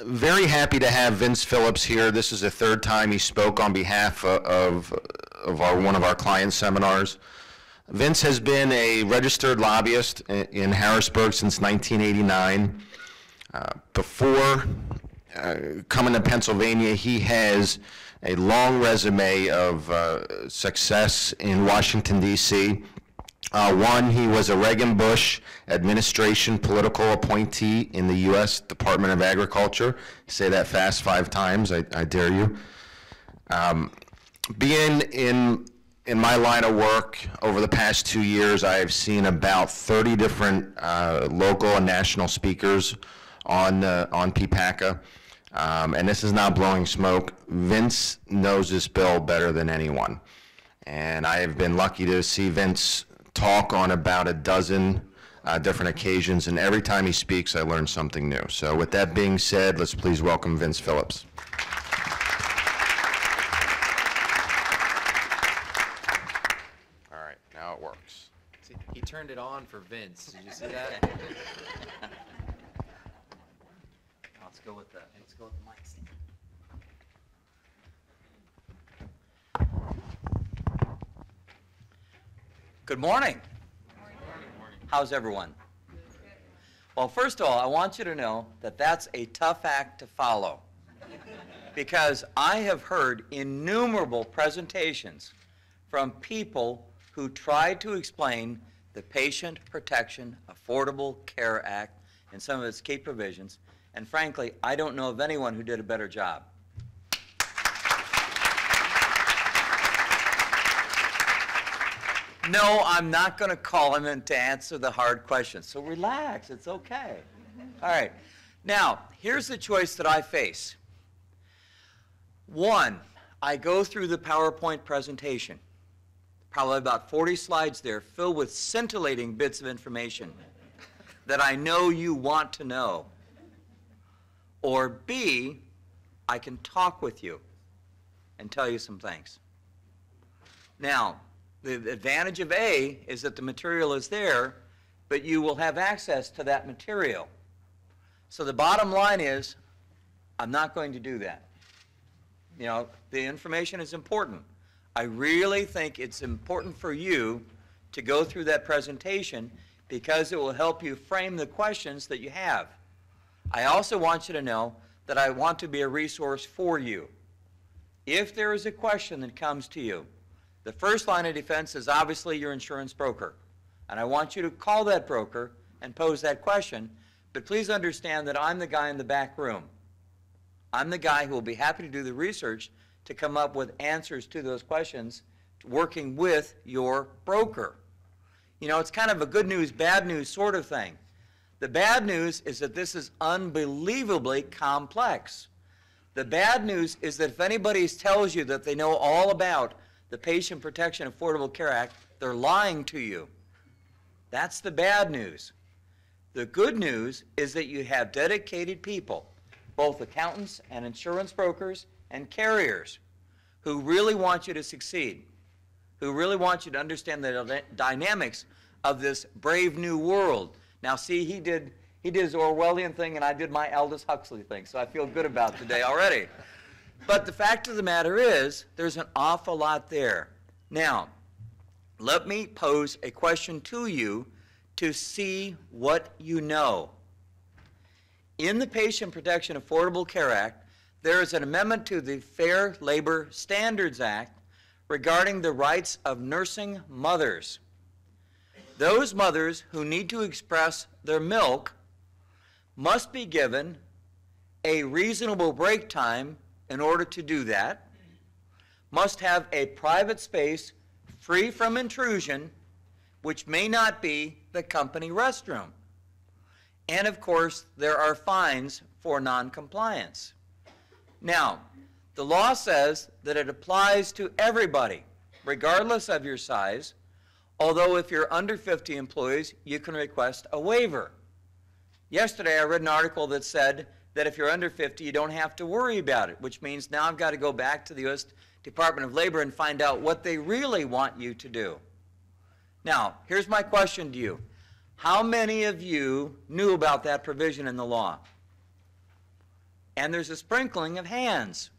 Very happy to have Vince Phillips here. This is the third time he spoke on behalf of one of our client seminars. Vince has been a registered lobbyist in Harrisburg since 1989. Before coming to Pennsylvania, he has a long resume of success in Washington, D.C. One, he was a Reagan-Bush administration political appointee in the U.S. Department of Agriculture. Say that fast 5 times, I dare you. Being in my line of work over the past 2 years, I have seen about 30 different local and national speakers on PPACA. And this is not blowing smoke. Vince knows this bill better than anyone. And I have been lucky to see Vince talk on about a dozen different occasions, and every time he speaks, I learn something new. So with that being said, let's please welcome Vince Phillips. All right, now it works. See, he turned it on for Vince. Did you see that? Let's go with the mic stand. Good morning. How's everyone? Well, first of all, I want you to know that that's a tough act to follow, because I have heard innumerable presentations from people who tried to explain the Patient Protection Affordable Care Act and some of its key provisions, and frankly, I don't know of anyone who did a better job. No, I'm not going to call him in to answer the hard questions. So relax, it's okay. All right. Now, here's the choice that I face. One, I go through the PowerPoint presentation, probably about 40 slides there, filled with scintillating bits of information that I know you want to know. Or B, I can talk with you and tell you some things. Now, the advantage of A is that the material is there, but you will have access to that material. So the bottom line is, I'm not going to do that. You know, the information is important. I really think it's important for you to go through that presentation because it will help you frame the questions that you have. I also want you to know that I want to be a resource for you. If there is a question that comes to you, the first line of defense is obviously your insurance broker. And I want you to call that broker and pose that question. But please understand that I'm the guy in the back room. I'm the guy who will be happy to do the research to come up with answers to those questions, working with your broker. You know, it's kind of a good news, bad news sort of thing. The bad news is that this is unbelievably complex. The bad news is that if anybody tells you that they know all about the Patient Protection Affordable Care Act, they're lying to you. That's the bad news. The good news is that you have dedicated people, both accountants and insurance brokers and carriers, who really want you to succeed, who really want you to understand the dynamics of this brave new world. Now see, he did his Orwellian thing and I did my Aldous Huxley thing, so I feel good about today already. But the fact of the matter is, there's an awful lot there. Now, let me pose a question to you to see what you know. In the Patient Protection Affordable Care Act, there is an amendment to the Fair Labor Standards Act regarding the rights of nursing mothers. Those mothers who need to express their milk must be given a reasonable break time in order to do that, must have a private space free from intrusion, which may not be the company restroom. And of course, there are fines for non-compliance. Now, the law says that it applies to everybody, regardless of your size, although if you're under 50 employees, you can request a waiver. Yesterday, I read an article that said that if you're under 50, you don't have to worry about it, which means now I've got to go back to the U.S. Department of Labor and find out what they really want you to do. Now, here's my question to you. How many of you knew about that provision in the law? and there's a sprinkling of hands.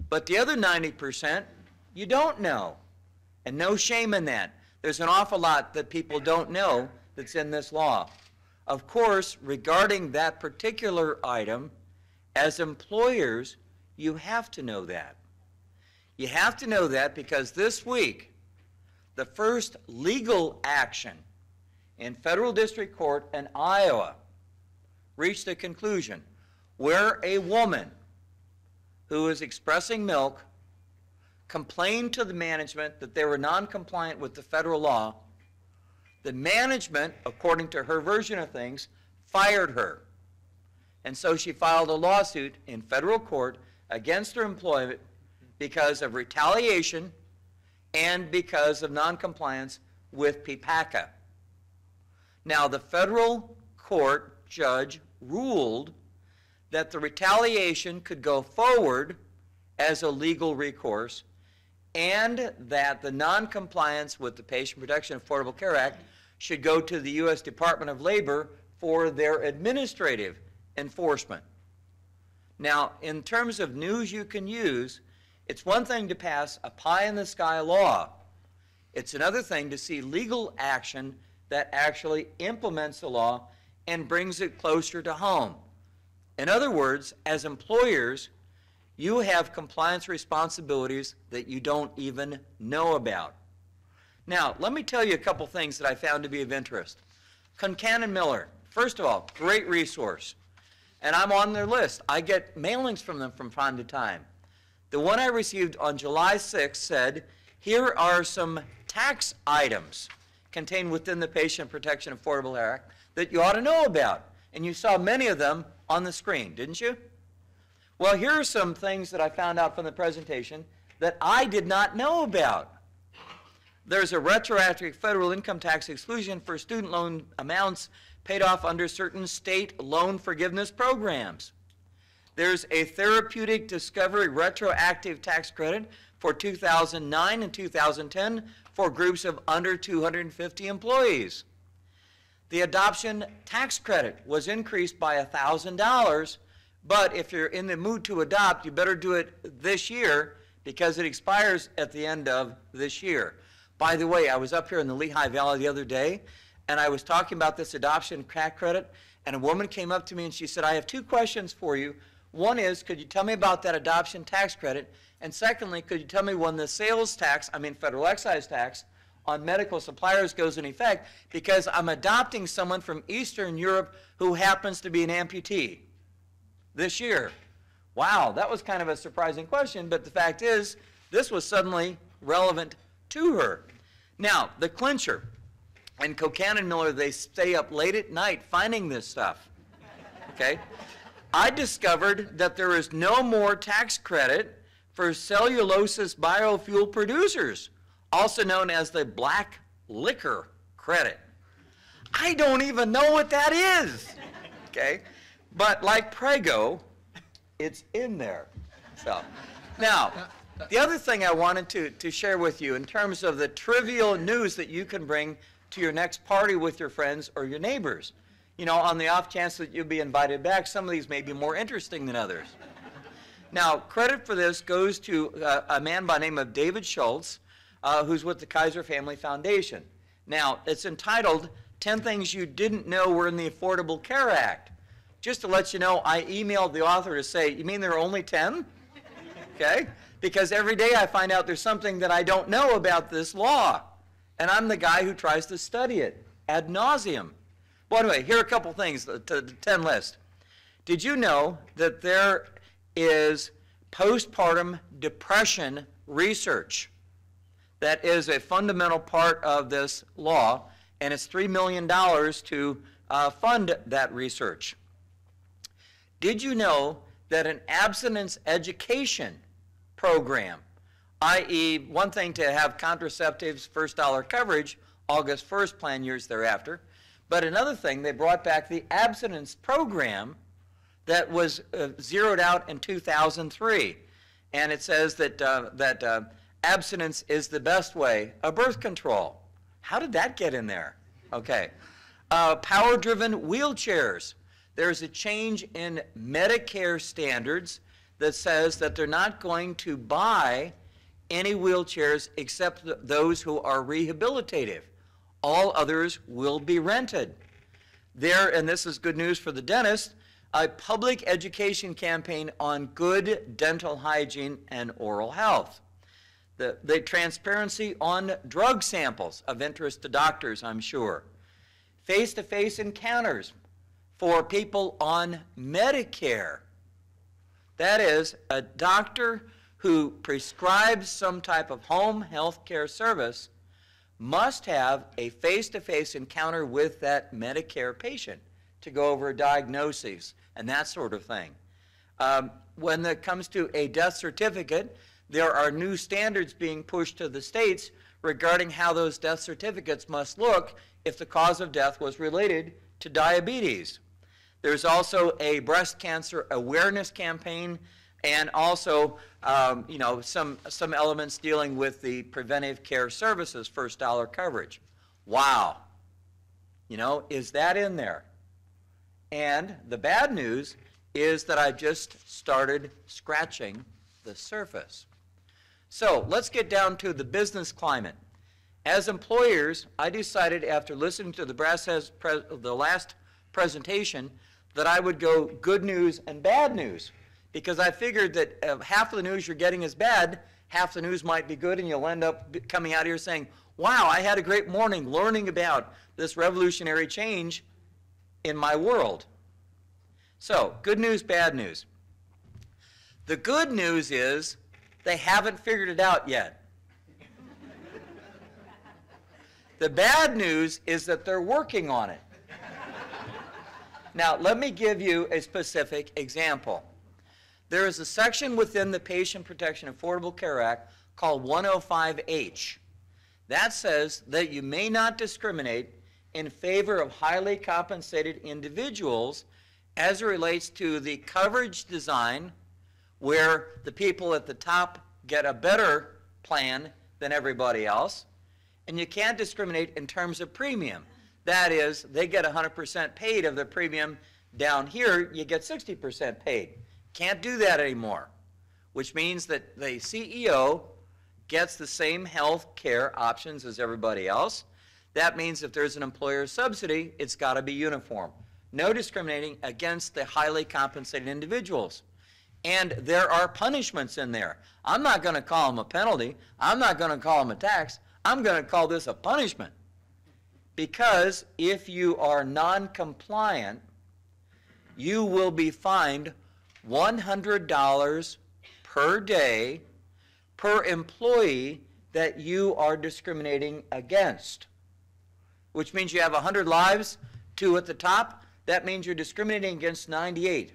But the other 90%, you don't know. And no shame in that. There's an awful lot that people don't know that's in this law. Of course, regarding that particular item, as employers, you have to know that. You have to know that because this week, the first legal action in federal district court in Iowa reached a conclusion where a woman who was expressing milk complained to the management that they were non-compliant with the federal law. The management, according to her version of things, fired her. And so she filed a lawsuit in federal court against her employment because of retaliation and because of noncompliance with PPACA. Now, the federal court judge ruled that the retaliation could go forward as a legal recourse and that the noncompliance with the Patient Protection Affordable Care Act should go to the U.S. Department of Labor for their administrative enforcement. Now, in terms of news you can use, it's one thing to pass a pie-in-the-sky law. It's another thing to see legal action that actually implements the law and brings it closer to home. In other words, as employers, you have compliance responsibilities that you don't even know about. Now, let me tell you a couple things that I found to be of interest. Concan & Miller, first of all, great resource. And I'm on their list. I get mailings from them from time to time. The one I received on July 6th said, here are some tax items contained within the Patient Protection Affordable Care Act that you ought to know about. And you saw many of them on the screen, didn't you? Well, here are some things that I found out from the presentation that I did not know about. There's a retroactive federal income tax exclusion for student loan amounts paid off under certain state loan forgiveness programs. There's a therapeutic discovery retroactive tax credit for 2009 and 2010 for groups of under 250 employees. The adoption tax credit was increased by $1,000, but if you're in the mood to adopt, you better do it this year because it expires at the end of this year. By the way, I was up here in the Lehigh Valley the other day, and I was talking about this adoption tax credit, and a woman came up to me and she said, I have two questions for you. One is, could you tell me about that adoption tax credit? And secondly, could you tell me when the sales tax, federal excise tax, on medical suppliers goes in effect, because I'm adopting someone from Eastern Europe who happens to be an amputee this year. Wow, that was kind of a surprising question, but the fact is, this was suddenly relevant to her. Now, the clincher, and Concan & Miller, they stay up late at night finding this stuff, okay? I discovered that there is no more tax credit for cellulosic biofuel producers, also known as the black liquor credit. I don't even know what that is, okay? But like Prego, it's in there. So, now, the other thing I wanted to share with you in terms of the trivial news that you can bring to your next party with your friends or your neighbors. You know, on the off chance that you'll be invited back, some of these may be more interesting than others. Now, credit for this goes to a man by the name of David Schultz, who's with the Kaiser Family Foundation. Now, it's entitled 10 Things You Didn't Know Were in the Affordable Care Act. Just to let you know, I emailed the author to say, you mean there are only 10? Okay? Because every day I find out there's something that I don't know about this law. And I'm the guy who tries to study it ad nauseum. Well, anyway, here are a couple things to the 10 list. Did you know that there is postpartum depression research that is a fundamental part of this law, and it's $3 million to fund that research? Did you know that an abstinence education program, i.e., one thing to have contraceptives first dollar coverage, August 1st plan years thereafter, but another thing, they brought back the abstinence program that was zeroed out in 2003. And it says that, abstinence is the best way of birth control. How did that get in there? Okay. Power-driven wheelchairs. There's a change in Medicare standards that says that they're not going to buy any wheelchairs except those who are rehabilitative. All others will be rented. There, and this is good news for the dentist, a public education campaign on good dental hygiene and oral health. The transparency on drug samples of interest to doctors, I'm sure. Face-to-face encounters for people on Medicare. That is, a doctor who prescribes some type of home health care service must have a face-to-face encounter with that Medicare patient to go over diagnoses and that sort of thing. When it comes to a death certificate, there are new standards being pushed to the states regarding how those death certificates must look if the cause of death was related to diabetes. There's also a breast cancer awareness campaign, and also some elements dealing with the preventive care services first dollar coverage. Wow. Is that in there? And the bad news is that I've just started scratching the surface. So let's get down to the business climate. As employers, I decided after listening to the last presentation that I would go good news and bad news, because I figured that half of the news you're getting is bad, half the news might be good, and you'll end up coming out here saying, wow, I had a great morning learning about this revolutionary change in my world. So, good news, bad news. The good news is they haven't figured it out yet. The bad news is that they're working on it. Now, let me give you a specific example. There is a section within the Patient Protection Affordable Care Act called 105H. That says that you may not discriminate in favor of highly compensated individuals as it relates to the coverage design, where the people at the top get a better plan than everybody else, and you can't discriminate in terms of premium. That is, they get 100% paid of their premium. Down here, you get 60% paid. Can't do that anymore, which means that the CEO gets the same health care options as everybody else. That means if there's an employer subsidy, it's got to be uniform. No discriminating against the highly compensated individuals. And there are punishments in there. I'm not going to call them a penalty. I'm not going to call them a tax. I'm going to call this a punishment. Because if you are non-compliant, you will be fined $100 per day per employee that you are discriminating against. Which means you have 100 lives, 2 at the top. That means you're discriminating against 98.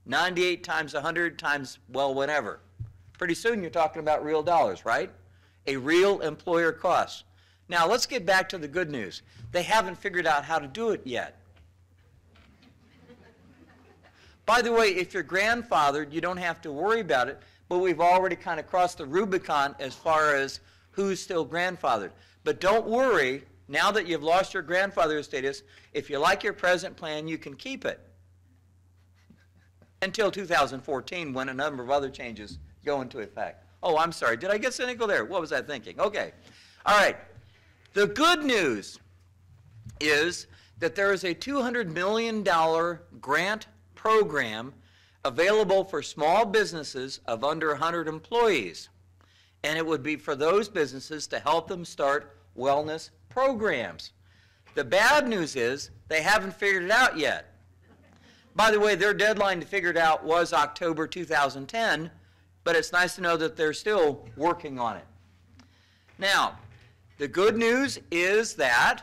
98 times 100 times, well, whatever. Pretty soon you're talking about real dollars, right? A real employer cost. Now, let's get back to the good news. They haven't figured out how to do it yet. By the way, if you're grandfathered, you don't have to worry about it, but we've already kind of crossed the Rubicon as far as who's still grandfathered. But don't worry, now that you've lost your grandfather status, if you like your present plan, you can keep it. Until 2014, when a number of other changes go into effect. Oh, I'm sorry, did I get cynical there? What was I thinking? Okay. All right. The good news is that there is a $200 million grant program available for small businesses of under 100 employees. And it would be for those businesses to help them start wellness programs. The bad news is they haven't figured it out yet. By the way, their deadline to figure it out was October 2010, but it's nice to know that they're still working on it. Now, the good news is that,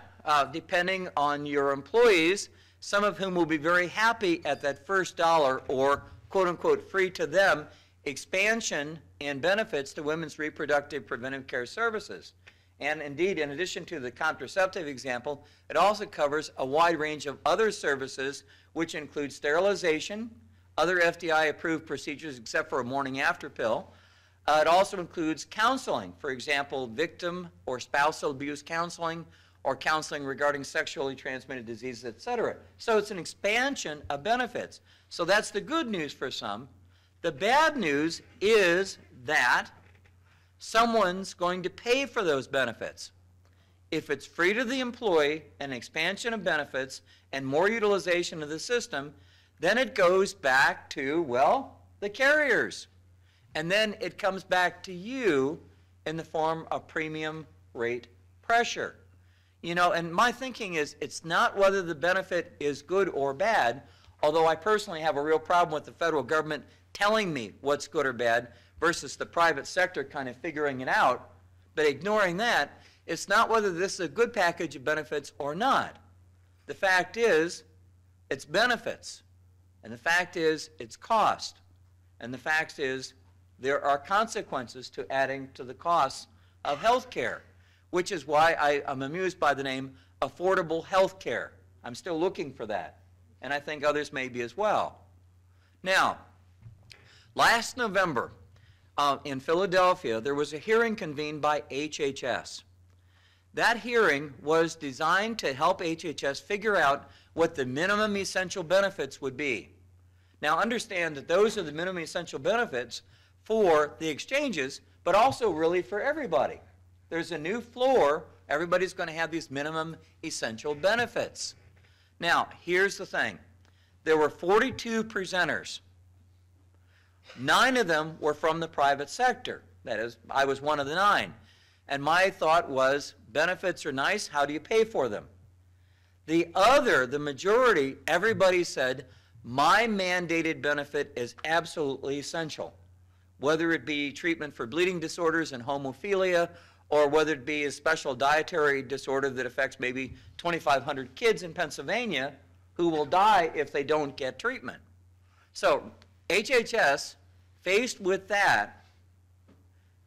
depending on your employees, some of whom will be very happy at that first dollar or quote-unquote free to them expansion in benefits to women's reproductive preventive care services. And indeed, in addition to the contraceptive example, it also covers a wide range of other services, which include sterilization, other FDA-approved procedures except for a morning after pill. It also includes counseling, for example, victim or spousal abuse counseling, or counseling regarding sexually transmitted diseases, etc. So it's an expansion of benefits. So that's the good news for some. The bad news is that someone's going to pay for those benefits. If it's free to the employee, an expansion of benefits, and more utilization of the system, then it goes back to, well, the carriers. And then it comes back to you in the form of premium rate pressure. You know, and my thinking is it's not whether the benefit is good or bad, although I personally have a real problem with the federal government telling me what's good or bad versus the private sector kind of figuring it out. But ignoring that, it's not whether this is a good package of benefits or not. The fact is, it's benefits. And the fact is, it's cost. And the fact is, there are consequences to adding to the costs of health care, which is why I'm amused by the name affordable health care. I'm still looking for that. And I think others may be as well. Now, last November in Philadelphia, there was a hearing convened by HHS. That hearing was designed to help HHS figure out what the minimum essential benefits would be. Now understand that those are the minimum essential benefits for the exchanges, but also really for everybody. There's a new floor. Everybody's going to have these minimum essential benefits. Now, here's the thing. There were 42 presenters. 9 of them were from the private sector. That is, I was one of the 9. And my thought was, benefits are nice, how do you pay for them? The majority, everybody said, my mandated benefit is absolutely essential. Whether it be treatment for bleeding disorders and hemophilia, or whether it be a special dietary disorder that affects maybe 2,500 kids in Pennsylvania who will die if they don't get treatment. So HHS, faced with that,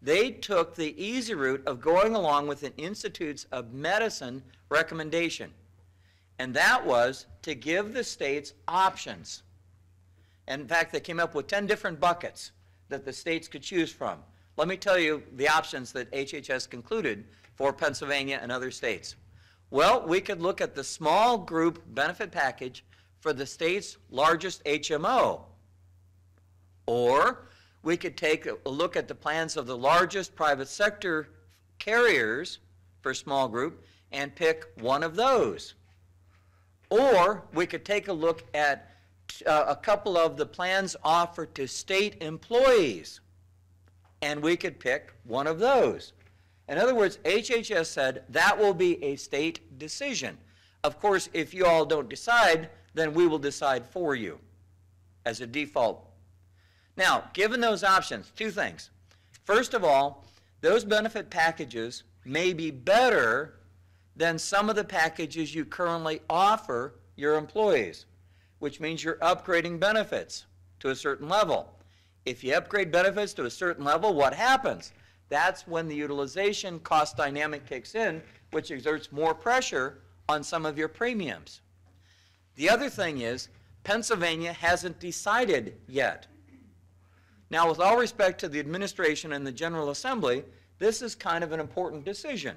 they took the easy route of going along with an Institutes of Medicine recommendation. And that was to give the states options. And in fact, they came up with 10 different buckets that the states could choose from. Let me tell you the options that HHS concluded for Pennsylvania and other states. Well, we could look at the small group benefit package for the state's largest HMO. Or we could take a look at the plans of the largest private sector carriers for small group and pick one of those. Or we could take a look at a couple of the plans offered to state employees, and we could pick one of those. In other words, HHS said that will be a state decision. Of course, if you all don't decide, then we will decide for you as a default. Now, given those options, 2 things. First of all, those benefit packages may be better than some of the packages you currently offer your employees, which means you're upgrading benefits to a certain level. If you upgrade benefits to a certain level, what happens? That's when the utilization cost dynamic kicks in, which exerts more pressure on some of your premiums. The other thing is, Pennsylvania hasn't decided yet. Now, with all respect to the administration and the General Assembly, this is kind of an important decision.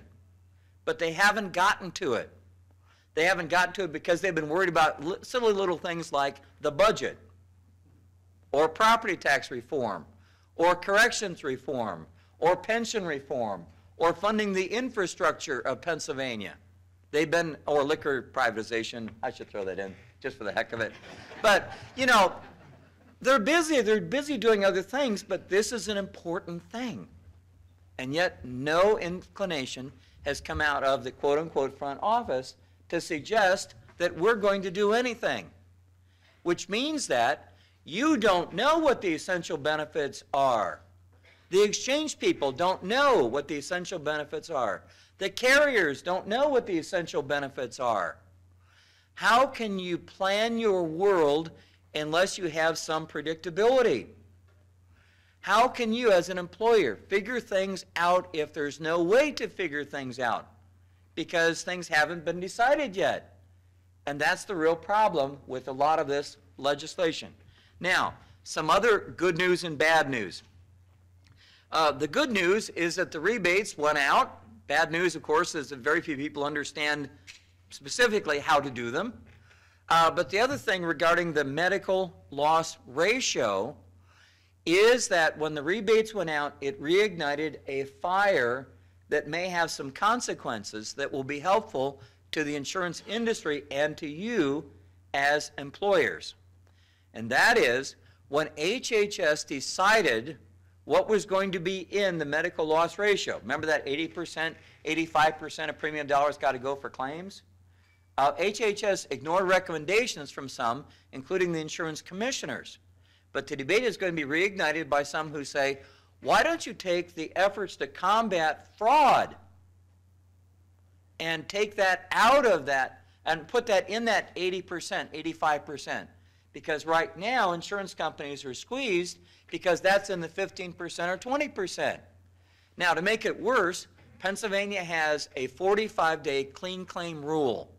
But they haven't gotten to it. They haven't gotten to it because they've been worried about silly little things like the budget, or property tax reform, or corrections reform, or pension reform, or funding the infrastructure of Pennsylvania. They've been, or liquor privatization, I should throw that in just for the heck of it. But, you know, they're busy doing other things, but this is an important thing. And yet no inclination has come out of the quote-unquote front office to suggest that we're going to do anything, which means that you don't know what the essential benefits are. The exchange people don't know what the essential benefits are. The carriers don't know what the essential benefits are. How can you plan your world unless you have some predictability? How can you, as an employer, figure things out if there's no way to figure things out? Because things haven't been decided yet. And that's the real problem with a lot of this legislation. Now, some other good news and bad news. The good news is that the rebates went out Bad news, of course, is that very few people understand specifically how to do them. But the other thing regarding the medical loss ratio is that when the rebates went out, it reignited a fire that may have some consequences that will be helpful to the insurance industry and to you as employers. And that is when HHS decided what was going to be in the medical loss ratio. Remember that 80%, 85% of premium dollars got to go for claims? HHS ignored recommendations from some, including the insurance commissioners. But the debate is going to be reignited by some who say, why don't you take the efforts to combat fraud and take that out of that and put that in that 80%, 85%? Because right now insurance companies are squeezed because that's in the 15% or 20%. Now, to make it worse, Pennsylvania has a 45-day clean claim rule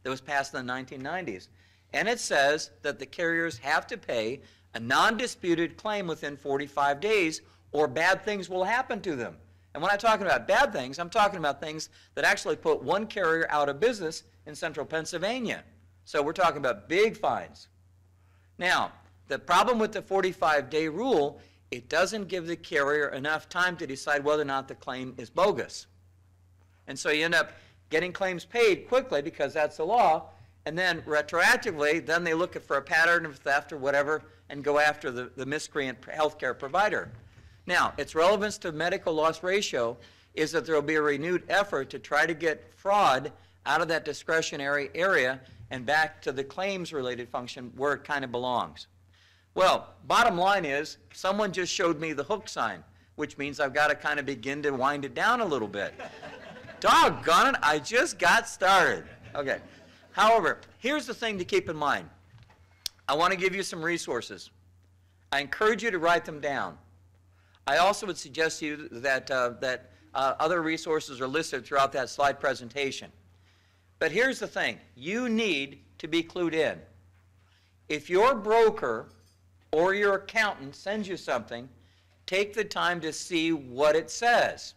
that was passed in the 1990s. And it says that the carriers have to pay a non-disputed claim within 45 days or bad things will happen to them. And when I'm talking about bad things, I'm talking about things that actually put one carrier out of business in central Pennsylvania. So we're talking about big fines. Now, the problem with the 45-day rule, it doesn't give the carrier enough time to decide whether or not the claim is bogus. And so you end up getting claims paid quickly because that's the law, and then retroactively, then they look for a pattern of theft or whatever and go after the miscreant healthcare provider. Now, its relevance to medical loss ratio is that there will be a renewed effort to try to get fraud out of that discretionary area and back to the claims-related function where it kind of belongs. Well, bottom line is, someone just showed me the hook sign, which means I've got to kind of begin to wind it down a little bit. Doggone it, I just got started. Okay. However, here's the thing to keep in mind. I want to give you some resources. I encourage you to write them down. I also would suggest to you that, other resources are listed throughout that slide presentation. But here's the thing. You need to be clued in. If your broker or your accountant sends you something, take the time to see what it says.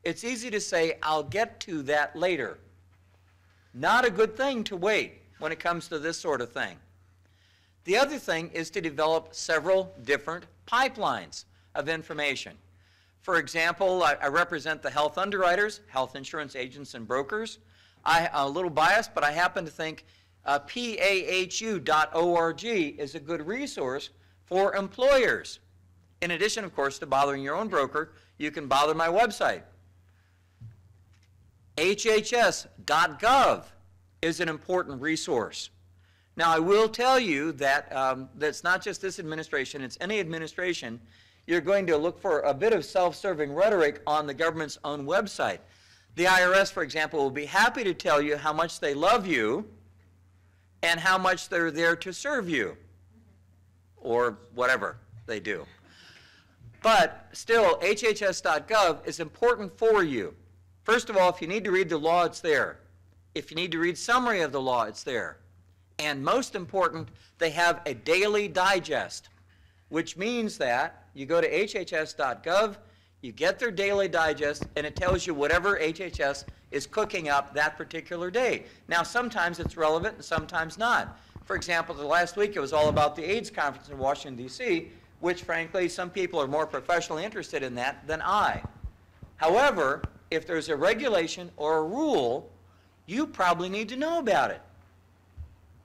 It's easy to say, I'll get to that later. Not a good thing to wait when it comes to this sort of thing. The other thing is to develop several different pipelines of information. For example, I represent the health underwriters, health insurance agents and brokers. I'm a little biased, but I happen to think pahu.org is a good resource for employers. In addition, of course, to bothering your own broker, you can bother my website. HHS.gov is an important resource. Now, I will tell you that that's not just this administration, it's any administration. You're going to look for a bit of self-serving rhetoric on the government's own website. The IRS, for example, will be happy to tell you how much they love you and how much they're there to serve you, or whatever they do. But still, HHS.gov is important for you. First of all, if you need to read the law, it's there. If you need to read summary of the law, it's there. And most important, they have a daily digest, which means that you go to hhs.gov, you get their daily digest, and it tells you whatever HHS is cooking up that particular day. Now, sometimes it's relevant and sometimes not. For example, the last week it was all about the AIDS conference in Washington, D.C., which, frankly, some people are more professionally interested in that than I. However, if there's a regulation or a rule, you probably need to know about it.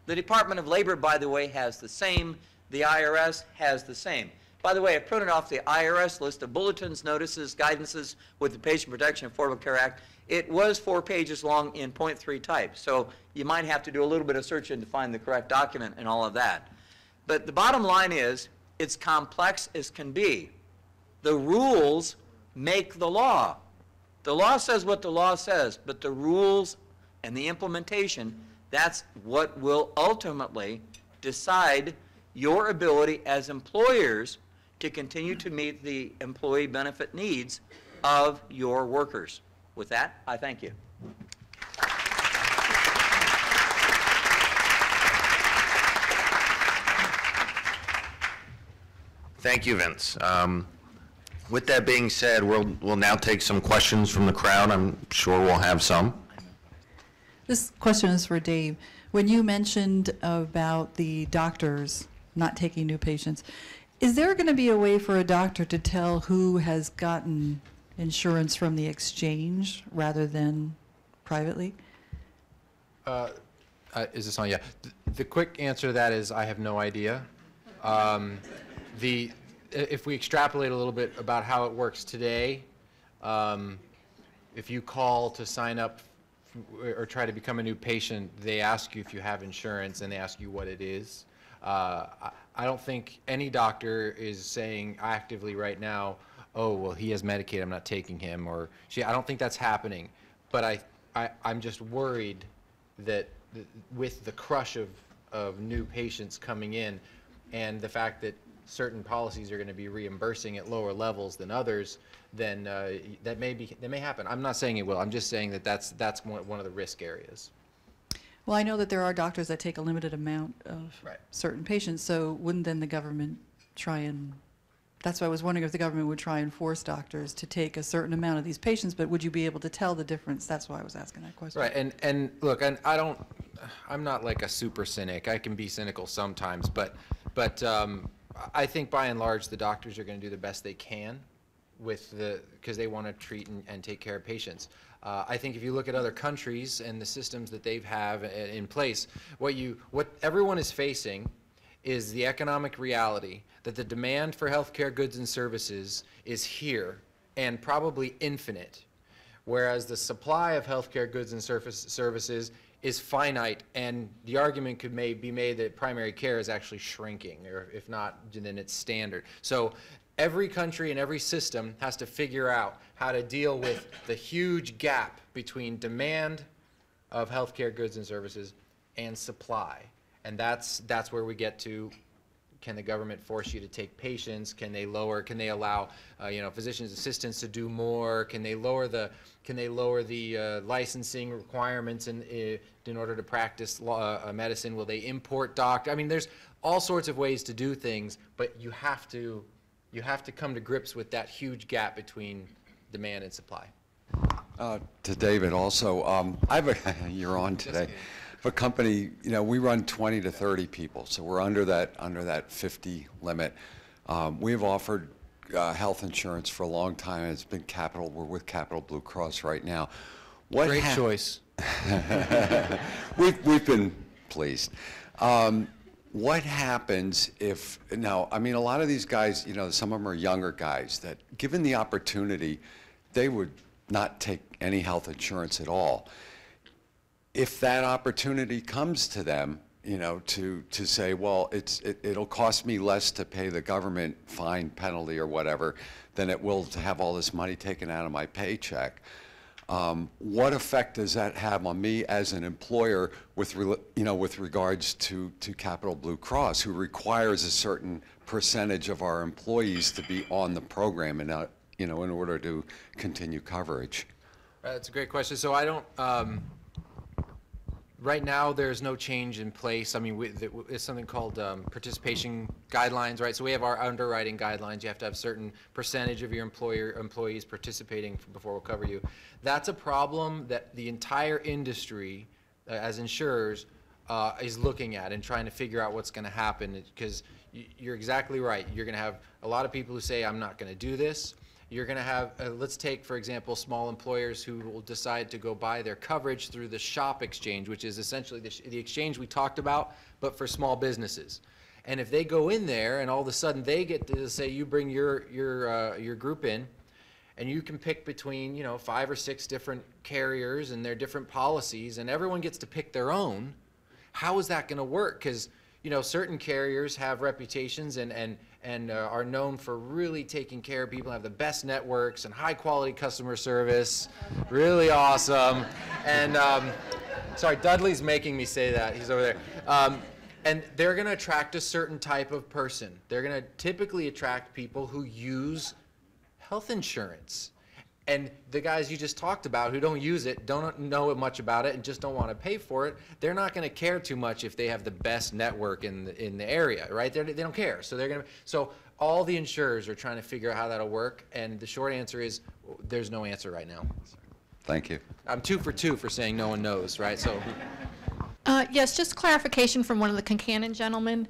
The Department of Labor, by the way, has the same. The IRS has the same. By the way, I printed off the IRS list of bulletins, notices, guidances with the Patient Protection and Affordable Care Act. It was 4 pages long in .3 type, so you might have to do a little bit of searching to find the correct document and all of that. But the bottom line is, it's complex as can be. The rules make the law. The law says what the law says, but the rules and the implementation, that's what will ultimately decide your ability as employers to continue to meet the employee benefit needs of your workers. With that, I thank you. Thank you, Vince. With that being said, we'll now take some questions from the crowd. I'm sure we'll have some. This question is for Dave. When you mentioned about the doctors not taking new patients, is there going to be a way for a doctor to tell who has gotten insurance from the exchange rather than privately? Is this on? Yeah. The quick answer to that is I have no idea. If we extrapolate a little bit about how it works today, if you call to sign up or try to become a new patient, they ask you if you have insurance and they ask you what it is. I don't think any doctor is saying actively right now, oh, well, he has Medicaid, I'm not taking him, or I don't think that's happening. But I'm just worried that with the crush of new patients coming in and the fact that certain policies are going to be reimbursing at lower levels than others, then that may happen. I'm not saying it will. I'm just saying that that's one of the risk areas. Well, I know that there are doctors that take a limited amount of certain patients, so wouldn't then the government try and, that's why I was wondering if the government would try and force doctors to take a certain amount of these patients, but would you be able to tell the difference? That's why I was asking that question. Right, and look, I'm not like a super cynic. I can be cynical sometimes, but I think by and large the doctors are going to do the best they can because they want to treat and take care of patients. I think if you look at other countries and the systems that they have in place, what everyone is facing is the economic reality that the demand for healthcare goods and services is here and probably infinite, whereas the supply of healthcare goods and services is finite, and the argument could be made that primary care is actually shrinking, or if not, then it's standard. So every country and every system has to figure out how to deal with the huge gap between demand of healthcare goods and services and supply. And that's where we get to, can the government force you to take patients? Can they allow physicians' assistants to do more? Can they lower the licensing requirements in order to practice medicine? Will they import doctors? I mean, there's all sorts of ways to do things, but you have to come to grips with that huge gap between demand and supply. To David also, you're on today. A company, we run 20 to 30 people, so we're under that 50 limit. We've offered health insurance for a long time. It's been Capital. We're with Capital Blue Cross right now. Great choice. We've been pleased. What happens if, now, I mean, a lot of these guys, some of them are younger guys that, given the opportunity, they would not take any health insurance at all. If that opportunity comes to them, to say, well, it'll cost me less to pay the government fine, penalty, or whatever, than it will to have all this money taken out of my paycheck. What effect does that have on me as an employer with regards to Capital Blue Cross, who requires a certain percentage of our employees to be on the program and in order to continue coverage? That's a great question. So I don't. Right now, there's no change in place. I mean, it's something called participation guidelines, right? So we have our underwriting guidelines. You have to have a certain percentage of your employees participating before we'll cover you. That's a problem that the entire industry, as insurers, is looking at and trying to figure out what's going to happen, because you're exactly right. You're going to have a lot of people who say, I'm not going to do this. You're going to have, let's take, for example, small employers who will decide to go buy their coverage through the shop exchange, which is essentially the exchange we talked about, but for small businesses. And if they go in there and all of a sudden they get to say, you bring your group in, and you can pick between 5 or 6 different carriers and their different policies, and everyone gets to pick their own, how is that going to work? Because certain carriers have reputations and are known for really taking care of people, have the best networks and high quality customer service, really awesome. And sorry, Dudley's making me say that, he's over there. And they're gonna attract a certain type of person. They're gonna typically attract people who use health insurance. And the guys you just talked about who don't use it, don't know much about it, and just don't want to pay for it, they're not going to care too much if they have the best network in the area, right? They don't care. So all the insurers are trying to figure out how that'll work, and the short answer is there's no answer right now. Thank you. I'm 2 for 2 for saying no one knows, right? So. Yes, just clarification from one of the Concanon gentlemen.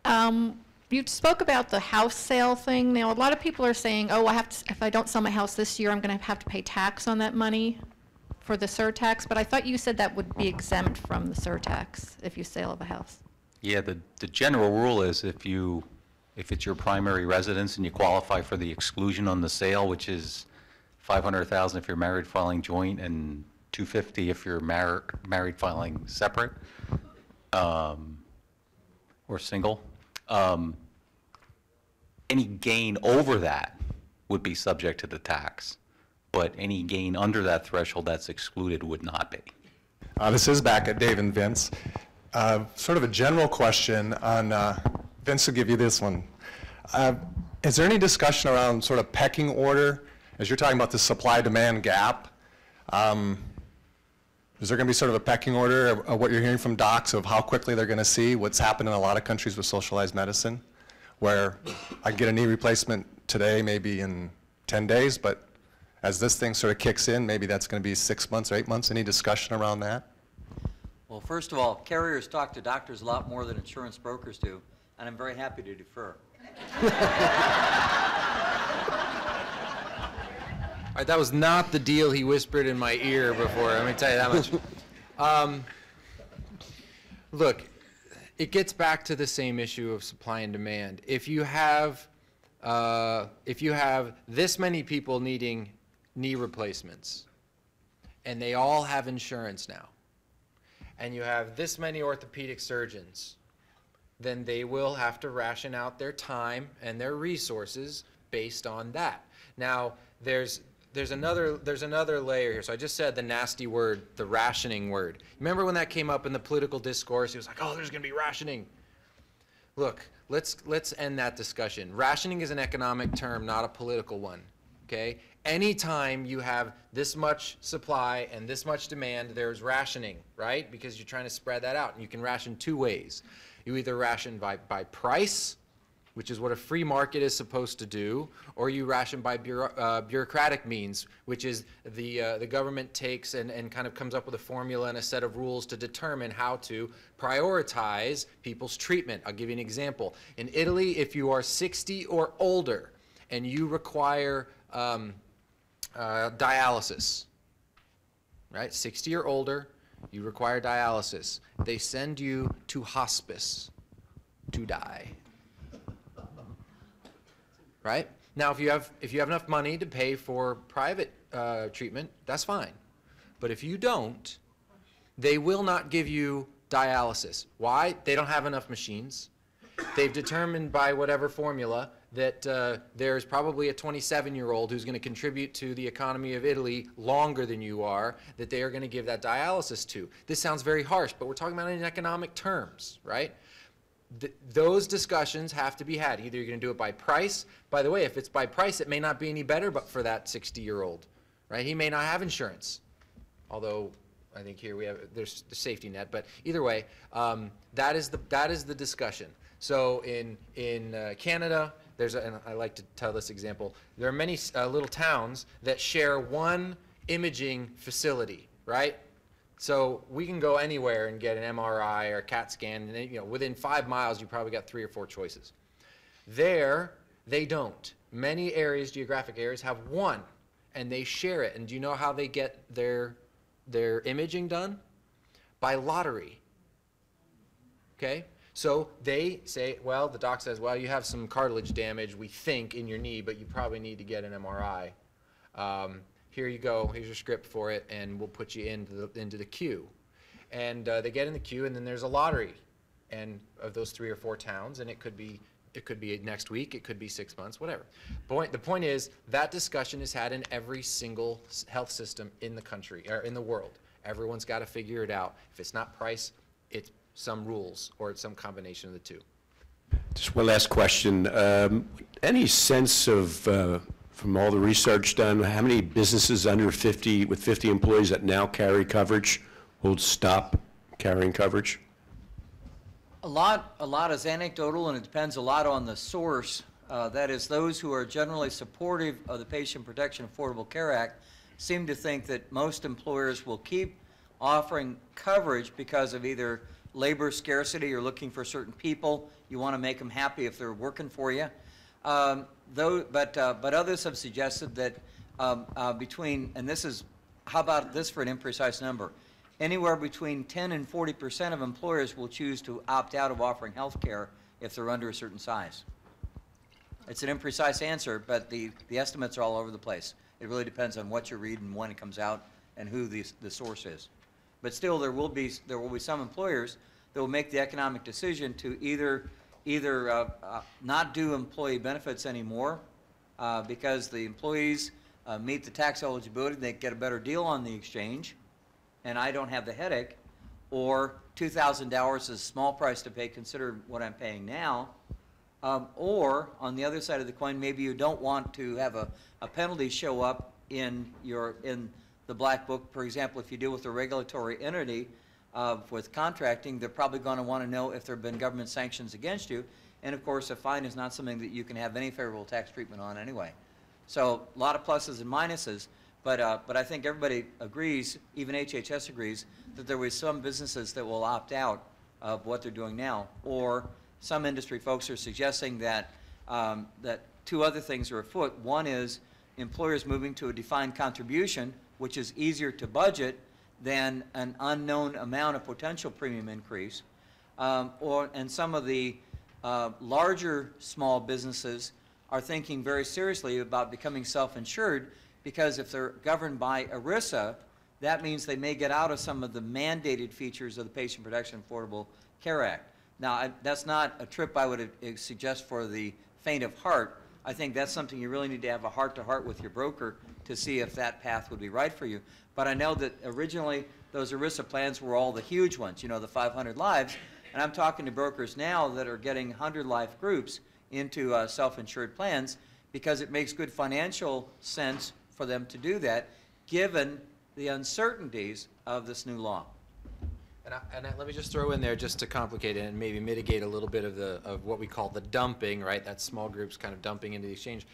You spoke about the house sale thing. Now, a lot of people are saying, oh, if I don't sell my house this year, I'm going to have to pay tax on that money for the surtax, but I thought you said that would be exempt from the surtax if you sale of a house. Yeah, the general rule is if it's your primary residence and you qualify for the exclusion on the sale, which is $500,000 if you're married filing joint and $250,000 if you're married filing separate or single. Any gain over that would be subject to the tax, but any gain under that threshold that's excluded would not be. This is back at Dave and Vince. Sort of a general question on, Vince will give you this one. Is there any discussion around sort of pecking order, as you're talking about the supply-demand gap? Is there going to be sort of a pecking order of what you're hearing from docs of how quickly they're going to see what's happened in a lot of countries with socialized medicine, where I get a knee replacement today, maybe in 10 days, but as this thing sort of kicks in, maybe that's going to be 6 months or 8 months. Any discussion around that? Well, first of all, carriers talk to doctors a lot more than insurance brokers do, and I'm very happy to defer. All right, that was not the deal he whispered in my ear before, let me tell you that much. Look, it gets back to the same issue of supply and demand. If you have this many people needing knee replacements, and they all have insurance now, and you have this many orthopedic surgeons, then they will have to ration out their time and their resources based on that. Now, there's another layer here. So I just said the nasty word, the rationing word. Remember when that came up in the political discourse? It was like, oh, there's going to be rationing. Look, let's end that discussion. Rationing is an economic term, not a political one. Okay? Anytime you have this much supply and this much demand, there's rationing, right? Because you're trying to spread that out. And you can ration two ways. You either ration by price, which is what a free market is supposed to do, or you ration by bureaucratic means, which is the government takes and kind of comes up with a formula and a set of rules to determine how to prioritize people's treatment. I'll give you an example. In Italy, if you are 60 or older and you require dialysis, right? 60 or older, you require dialysis. They send you to hospice to die. Right? Now, if you have enough money to pay for private treatment, that's fine. But if you don't, they will not give you dialysis. Why? They don't have enough machines. They've determined by whatever formula that there's probably a 27-year-old who's going to contribute to the economy of Italy longer than you are, that they are going to give that dialysis to. This sounds very harsh, but we're talking about it in economic terms, right? Those discussions have to be had. Either you're going to do it by price. By the way, if it's by price, it may not be any better but for that 60-year-old, right? He may not have insurance, although I think here there's the safety net. But either way, that is the discussion. So in Canada, and I like to tell this example, there are many little towns that share one imaging facility, right? So we can go anywhere and get an MRI or a CAT scan, and within 5 miles, you probably got 3 or 4 choices. There, they don't. Many areas, geographic areas, have one, and they share it. And do you know how they get their imaging done? By lottery. Okay? So they say, well, the doc says, well, you have some cartilage damage, we think, in your knee, but you probably need to get an MRI. Here you go, here's your script for it, and we'll put you into the queue. And they get in the queue, and then there's a lottery, and of those 3 or 4 towns, and it could be next week, it could be 6 months, whatever. The point is that discussion is had in every single health system in the country, or in the world. Everyone's got to figure it out. If it's not price, it's some rules, or it's some combination of the two. Just one last question. Any sense of from all the research done, how many businesses under 50 with 50 employees that now carry coverage will stop carrying coverage? A lot is anecdotal, and it depends a lot on the source. That is, those who are generally supportive of the Patient Protection Affordable Care Act seem to think that most employers will keep offering coverage because of either labor scarcity or looking for certain people. You want to make them happy if they're working for you. But others have suggested that between, and this is, how about this for an imprecise number? Anywhere between 10 and 40% of employers will choose to opt out of offering health care if they're under a certain size. It's an imprecise answer, but the estimates are all over the place. It really depends on what you read and when it comes out and who the source is. But still, there will be some employers that will make the economic decision to either not do employee benefits anymore because the employees meet the tax eligibility, they get a better deal on the exchange, and I don't have the headache, or $2,000 is a small price to pay considering what I'm paying now. Or, on the other side of the coin, maybe you don't want to have a penalty show up in the black book. For example, if you deal with a regulatory entity with contracting, they're probably going to want to know if there have been government sanctions against you. And of course, a fine is not something that you can have any favorable tax treatment on anyway. So a lot of pluses and minuses, but I think everybody agrees, even HHS agrees, that there will be some businesses that will opt out of what they're doing now, or some industry folks are suggesting that, that two other things are afoot. One is employers moving to a defined contribution, which is easier to budget than an unknown amount of potential premium increase. And some of the larger small businesses are thinking very seriously about becoming self-insured, because if they're governed by ERISA, that means they may get out of some of the mandated features of the Patient Protection Affordable Care Act. Now, that's not a trip I would suggest for the faint of heart. I think that's something you really need to have a heart-to-heart with your broker to see if that path would be right for you. But I know that originally those ERISA plans were all the huge ones, you know, the 500 lives. And I'm talking to brokers now that are getting 100-life groups into self-insured plans because it makes good financial sense for them to do that, given the uncertainties of this new law. And let me just throw in there, just to complicate it and maybe mitigate a little bit of what we call the dumping, right? That small groups kind of dumping into the exchange.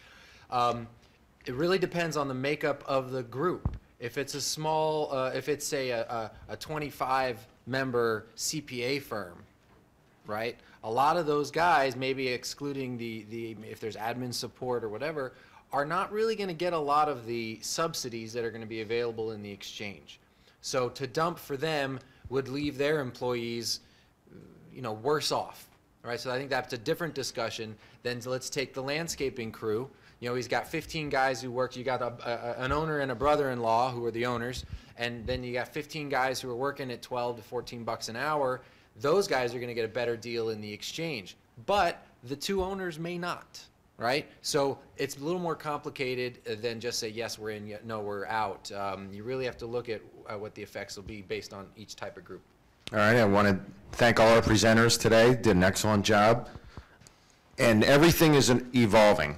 It really depends on the makeup of the group. If it's a small, if it's say a 25-member CPA firm, right? A lot of those guys, maybe excluding if there's admin support or whatever, are not really going to get a lot of the subsidies that are going to be available in the exchange. So to dump for them would leave their employees, you know, worse off. All right, so I think that's a different discussion than let's take the landscaping crew. You know, he's got 15 guys who work. You got an owner and a brother-in-law who are the owners, and then you got 15 guys who are working at 12 to 14 bucks an hour. Those guys are going to get a better deal in the exchange, but the two owners may not. Right? So it's a little more complicated than just say, yes, we're in, no, we're out. You really have to look at what the effects will be based on each type of group. All right, I want to thank all our presenters today. Did an excellent job. And everything is evolving.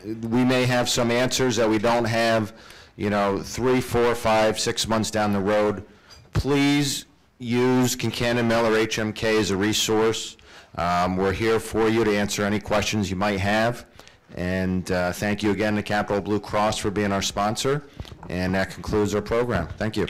We may have some answers that we don't have, you know, 3, 4, 5, 6 months down the road. Please use Kincannon Miller HMK as a resource. We're here for you to answer any questions you might have. And thank you again to Capital Blue Cross for being our sponsor. And that concludes our program. Thank you.